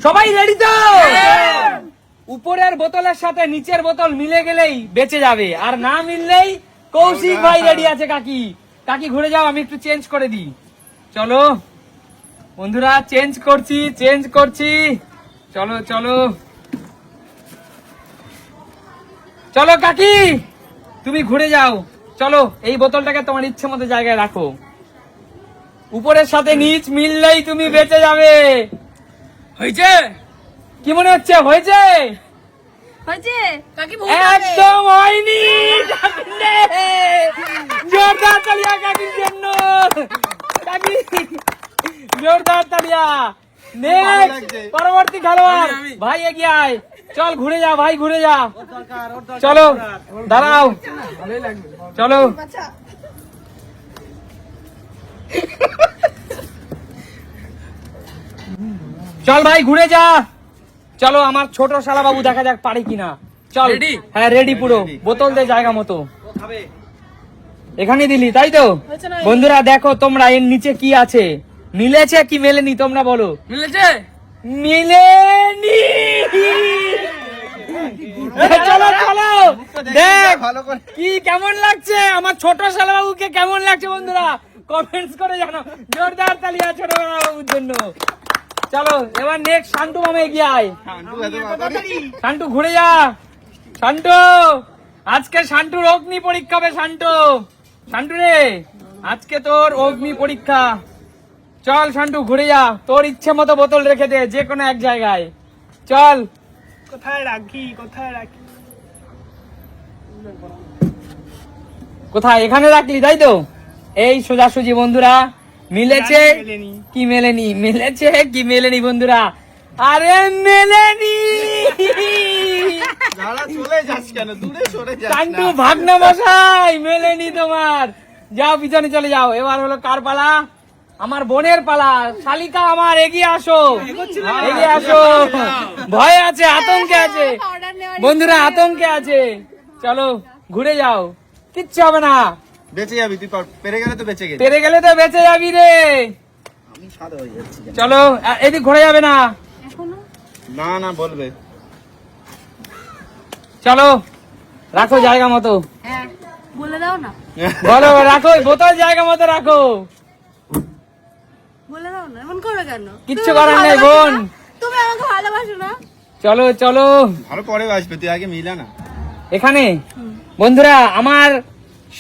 সবাই রেডি তো? উপরের বোতলের সাথে নিচের বোতল মিলে গেলেই বেঁচে যাবে, আর না মিললেই কৌশিক ভাই রেডি আছে। কাকি কাকি ঘুরে যাও, আমি একটু চেঞ্জ করে দিই। চলো বন্ধুরা, চেঞ্জ করছি। চলো চলো চলো কাকি, তুমি ঘুরে যাও। চলো, এই বোতলটাকে তোমার ইচ্ছে মতো জায়গায় রাখো। উপরের সাথে নিচ মিললেই তুমি বেঁচে যাবে। হয়েছে? কি মনে হচ্ছে? হয়েছে? একদম হয়নি। জোরদার তালিয়া কাকির জন্য। কাকি জোরদার তালিয়া। নেক্সট পরবর্তী খেলোয়াড় ভাই এগিয়ে আয়। চল ঘুরে যা ভাই, ঘুরে যা। চলো দাঁড়াও, চলো চল ভাই ঘুরে যা। চলো আমার ছোট শালা বাবু দেখা যাক পারে কিনা। চল। হ্যাঁ রেডি পুরো। বোতল দে জায়গা মতো। এখানে দিলি তাই তো? বন্ধুরা দেখো তোমরা, এর নিচে কি আছে, মিলেছে কি মেলেনি তোমরা বলো। মিলেছে? মিলেনি। চলো চলো দেখ কি কেমন লাগছে, আমার ছোট শালা বাবুকে কেমন লাগছে বন্ধুরা কমেন্টস করে জানো। জোরদার তালিয়া ছোট বাবুর জন্য। চলো এবার নেক্সট শান্টু মামা এগিয়ে আয়। শান্টু ঘুরে যা। শান্টু, আজকে শান্টুর অগ্নি পরীক্ষা হবে। শান্টু রে, আজকে তোর অগ্নি পরীক্ষা। চল শান্টু ঘুরে যা, তোর ইচ্ছে মতো বোতল রেখে দে যে কোনো এক জায়গায়। চল। কোথায় রাখি? কোথায়? এখানে রাখলি তাই তো? এই সোজাসুজি বন্ধুরা। মিলেছে কি মেলেনি? মিলেছে কি মেলেনি বন্ধুরা? আরে মেলেনি। শান্টু ভাগনা মশাই, মেলেনি তোমার। যাও পিছনে চলে যাও। এবার হলো কার পালা? আমার বোনের পালা। শালিকা আমার, এগিয়ে আসো, এগিয়ে আসো। ভয় আছে, আতঙ্কে আছে বন্ধুরা, আতঙ্কে আছে। চলো ঘুরে যাও, কিচ্ছু হবে না। বেঁচে যাবি তুই, পেরে গেলে তো বেঁচে গেলি। পেরে গেলে তো বেঁচে যাবি রে। চলো এদিক ঘুরে যাবে না। না না বলবে। চলো রাখো জায়গা মতো। বলে দাও না। বলো, রাখো বোতল জায়গা মতো রাখো। বলে দাও না, এমন করো কেন? কিচ্ছু করার নেই বোন, তুমি আমাকে ভালোবাসো না? চলো চলো। ভালো পরে আসবে, তুই আগে মিলা না। এখানে বন্ধুরা আমার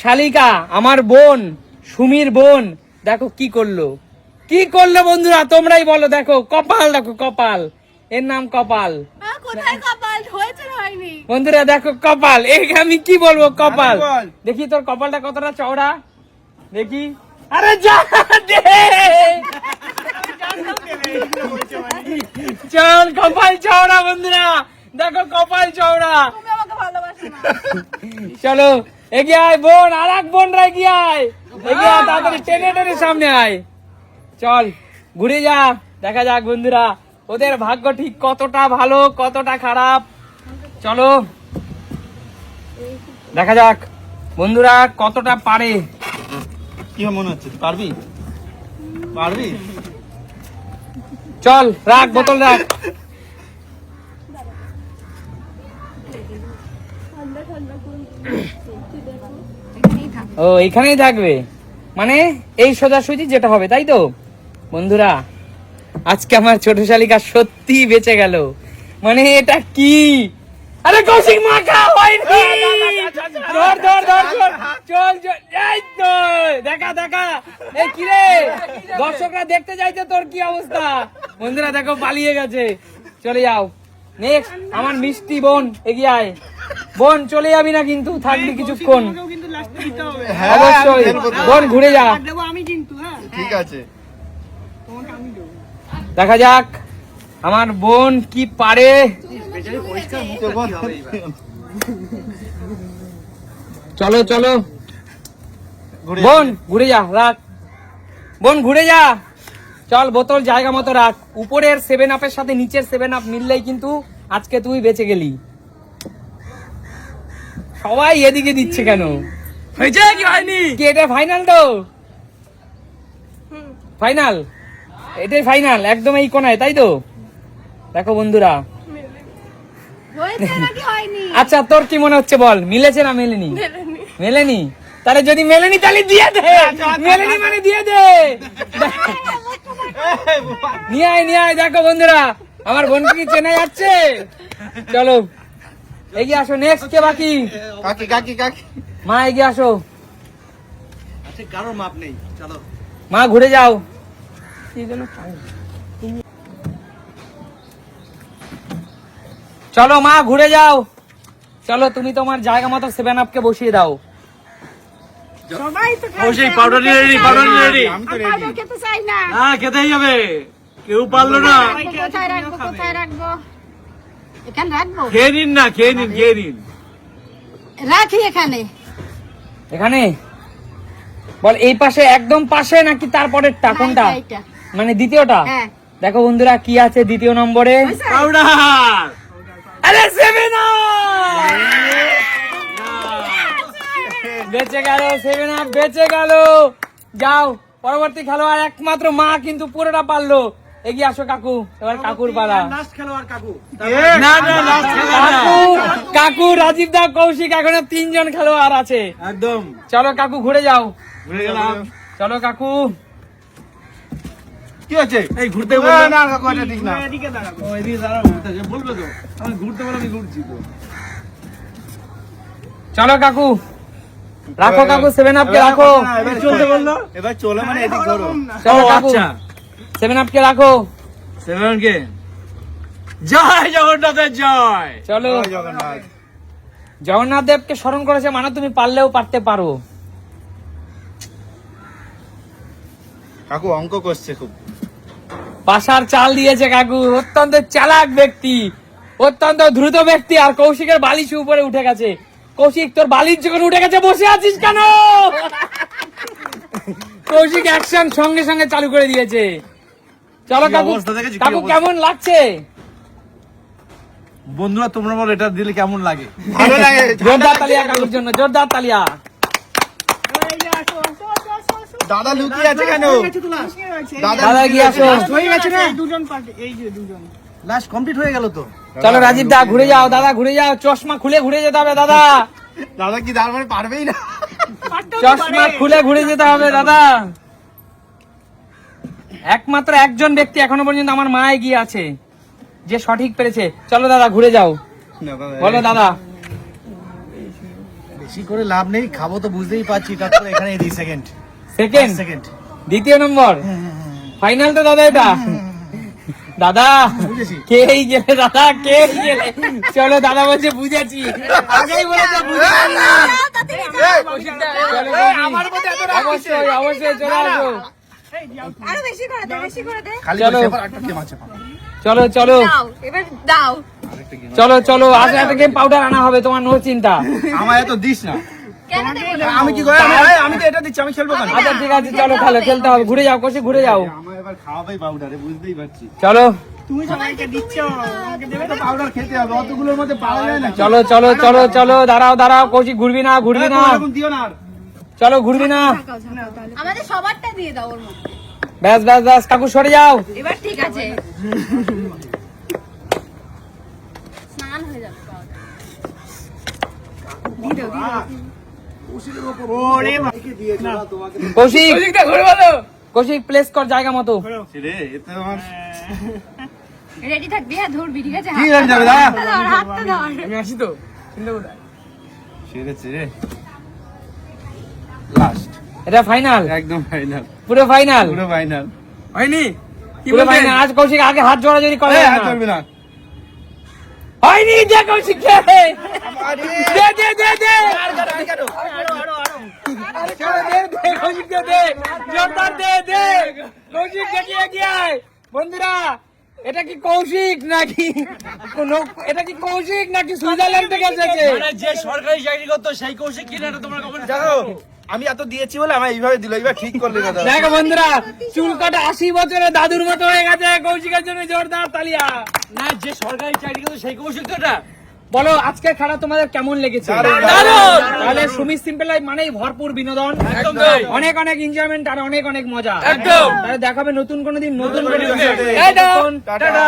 শালিকা, আমার বোন, সুমির বোন দেখো কি করলো বন্ধুরা, তোমরাই বলো। দেখো কপাল, দেখো কপাল, এর নাম কপাল। কোথায় কপাল? হয়েছে না হয়নি? বন্ধুরা দেখো কপাল, আমি কি বলবো কপাল। দেখি তোর কপালটা কতটা চওড়া, দেখি। আরে যা দে। চল, কপাল চওড়া বন্ধুরা, দেখো কপাল চওড়া। তুমি আমাকে ভালোবাসো না? চলো এগিয়ে আয় বোন, আর এক বোনরা এগিয়ে আয়, এগিয়ে আয় তাড়াতাড়ি, টেনে সামনে আয়। চল ঘুরে যা, দেখা যাক বন্ধুরা ওদের ভাগ্য ঠিক কতটা ভালো কতটা খারাপ। চলো দেখা যাক বন্ধুরা কতটা পারে। কি মনে হচ্ছে, পারবি? চল রাখ, বোতল রাখ। ও এখানেই থাকবে, মানে এই সোজাসুজি যেটা হবে তাই তো? বন্ধুরা আজকে আমার ছোট শালিকা সত্যি বেঁচে গেল। মানে এটা কি? আরে কৌশিক মাখা হয়নি। ধর ধর ধর, চল চল, এই তো দেখা। এই কি রে, দর্শকরা দেখতে চাইছে তোর কি অবস্থা। বন্ধুরা দেখো পালিয়ে গেছে। চলে যাও। নেক্সট আমার মিষ্টি বোন, এগিয়ে আয়। বোন চলে যাবি না কিন্তু, থাকবি কিছুক্ষণ। অবশ্যই বোন ঘুরে যা। ঠিক আছে, দেখা যাক আমার বোন কি পারে। চলো চলো বোন ঘুরে যা, রাখ বোন ঘুরে যা। চল বোতল জায়গা মতো রাখ। উপরের 7 আপের সাথে নিচের 7 আপ মিললেই কিন্তু আজকে তুই বেঁচে গেলি। সবাই এদিকে দিচ্ছে কেন? হয়েছে কি হয়নি? কি এটা ফাইনাল তো? ফাইনাল, এটাই ফাইনাল একদম এই কোনায় তাই তো? দেখো বন্ধুরা, হয়েছে নাকি হয়নি? আচ্ছা তোর কি মনে হচ্ছে বল, মিলেছে না মেলেনি? মেলেনি। মেলেনি? তাহলে যদি মেলেনি তাহলে দিয়ে দে, মেলেনি মানে দিয়ে দে। নিয়ে আয়। দেখো বন্ধুরা, আমার বোনকে কি চেনা যাচ্ছে? চলো এগিয়ে আসো, নেক্সট কে বাকি? কাকি মা এগিয়ে আসো। আচ্ছা কারোর মাপ নেই, চলো। মা ঘুরে যাও। চলো মা ঘুরে যাও। চলো তুমি তোমার জায়গা মতো 7 আপ কে বসিয়ে দাও। সবাই তো অবশ্যই পাউডার নিয়ে রেডি, পাউডার নিয়ে রেডি। আমি তো রেডি। পাউডার খেতে চাই না। না খেতেই হবে, কেউ পারলো না। কোথায় রাখবো? এখানে রাখবো? খেয়ে নিন না, খেয়ে নিন। রাখি এখানে। এখানে বল, এই পাশে একদম পাশে নাকি তারপরেরটা কোনটা? এইটা। মানে দ্বিতীয়টা? হ্যাঁ। দেখো বন্ধুরা কি আছে দ্বিতীয় নম্বরে। পাউডার। আরে 7 আপ বেঁচে গেল, 7 আপ বেঁচে গেল। যাও পরবর্তী খেলোয়াড়, একমাত্র মা কিন্তু পুরোটা পারলো। এগিয়ে আসো কাকু, এবার কাকুর পালা। লাস্ট খেলোয়াড় কাকু। না লাস্ট কাকু, রাজীব দা, কৌশিক, এখনো 3 জন খেলোয়াড় আছে। একদম চলো কাকু ঘুরে যাও। ঘুরে গেলাম। চলো কাকু। কি আছে? এই ঘুরতে না বললাম। না কাকু, এটা ঠিক না। এদিকে দাঁড়াবো, এদিকে দাঁড়াবো, বলবে তো আমি ঘুরতে বলে, আমি ঘুরছি তো। চলো কাকু, রাখো কাকু 7 আপ কে রাখো। এবার চলতে বললো। এবার চলে মানে এদিক ধরো। চলো ও, কাকু আচ্ছা। 7 আপ কে রাখো। সেভেন কে জয় জগন্নাথের জয়। চলো, জয় জগন্নাথ। জগন্নাথ দেবকে স্মরণ করেছে মানে তুমি পারলেও পারতে পারো। কাকু অঙ্ক করছে খুব। পাশার চাল দিয়েছে কাকু, অত্যন্ত চালাক ব্যক্তি, অত্যন্ত দ্রুত ব্যক্তি। আর কৌশিকের বালিশ উপরে উঠে গেছে। কৌশিক, তোর বালিশ যখন উঠে গেছে বসে আছিস কেন? কৌশিক অ্যাকশন সঙ্গে সঙ্গে চালু করে দিয়েছে। চলো কি কাকু, অবস্থা দেখেছো, কি কাকু অবস্থা? কেমন লাগছে? বন্ধুরা তোমরা বলো এটা দিলে কেমন লাগে? ভালো লাগে। জোরদার তালিয়া কাকুর জন্য, জোরদার তালিয়া। দাদা লুকিয়ে আছে কেন? দাদা এগিয়ে আসো। লাস্ট কমপ্লিট হয়ে গেল তো। চলো রাজীব দা ঘুরে যাও, দাদা ঘুরে যাও, চশমা খুলে ঘুরে যেতে হবে দাদা। দাদা কি তার মানে পারবেই না? চশমা খুলে ঘুরে যেতে হবে দাদা। একমাত্র একজন ব্যক্তি এখনো পর্যন্ত আমার মা এগিয়ে আছে, যে সঠিক পেরেছে। চলো দাদা ঘুরে যাও, না, দাদা, বলো দাদা। বেশি করে লাভ নেই, খাবো তো বুঝতেই পারছি। তারপরে এখানে 2 সেকেন্ড। সেকেন্ড, দ্বিতীয় নম্বর, ফাইনাল তো দাদা এটা। দাদা বুঝেছি। কেই গেলে, দাদা কেই গেলে। চলো দাদা বলছে বুঝেছি, আগেই বলেছে বুঝেছি। চলো, অবশ্যই অবশ্যই চলে আসো। আরো বেশি করে দে, বেশি করে দে। খালি চলো। বসে এবার একটা গেম আছে। চলো চলো দাও, এবার দাও। চলো চলো, আজ একটা গেম পাউডার আনা হবে, তোমার নো চিন্তা। আমার এত দিস না। কেন দেবো না? আমি কি করে? আমি তো এটা দিচ্ছি, আমি খেলবো কেন? আচ্ছা ঠিক আছে, চলো খেলো, খেলতে হবে। ঘুরে যাও কষে, ঘুরে যাও। আমার এবার খাওয়াবাই পাউডারে, বুঝতেই পারছি। চলো পাউডার খেতে হবে, অতগুলোর মধ্যে পাওয়া যায় না। চলো চলো চলো চলো, দাঁড়াও দাঁড়াও, কৌশিক ঘুরবি না, ঘুরবি না। এরকম দিও না আর। চলো ঘুরবি না। আমাদের সবারটা দিয়ে দাও ওর মধ্যে। ব্যাস ব্যাস ব্যাস, কাকু সরে যাও। এবার ঠিক আছে। স্নান হয়ে যাবে কৌশিক, কৌশিক প্লেস কর জায়গা মতো। রে, এতে আমার রেডি থাকবি, হ্যাঁ ধরবি, ঠিক আছে? কি রান যাবে দাদা? হাতটা ধর, হাতটা ধর। আমি আসি তো, চিন্তা কোথায়? ছেড়েছে রে। লাস্ট, এটা ফাইনাল, একদম ফাইনাল, পুরো ফাইনাল, পুরো ফাইনাল। হয়নি? পুরো ফাইনাল। আজ কৌশিক আগে হাত জোড়াজোড়ি করে এই, না। হাত ধরবি না। হয়নি, দে কৌশিক দে, দে দে দে দে। চলো, দে, দে, কৌশিক দে, দে। জোরদার দে, দে। কৌশিক দেখি এগিয়ে আয়। বন্ধুরা, এটা কি কৌশিক নাকি এটা কি কৌশিক নাকি সুইজারল্যান্ড থেকে এসেছে? মানে যে সরকারি চাকরি করতো সেই কৌশিক কিনা, এটা তোমরা কমেন্ট দেখো, আমি এত দিয়েছি বলে আমার এইভাবে দিল, এবার ঠিক করলি না দাদা। দেখো বন্ধুরা, চুল কাটা 80 বছরের দাদুর মতো হয়ে গেছে। কৌশিকের জন্য জোরদার তালিয়া। না, যে সরকারি চাকরি করতো সেই কৌশিক তো এটা। বলো আজকের খেলা তোমাদের কেমন লেগেছে? দারুণ! তাহলে সুমিত সিম্পল লাইফ মানেই ভরপুর বিনোদন, একদম তাই। অনেক অনেক এনজয়মেন্ট আর অনেক অনেক মজা। একদম। তাহলে দেখাবে নতুন কোনো দিন নতুন কোনো ভিডিওর সাথে। এই দেখুন, টাটা। টাটা।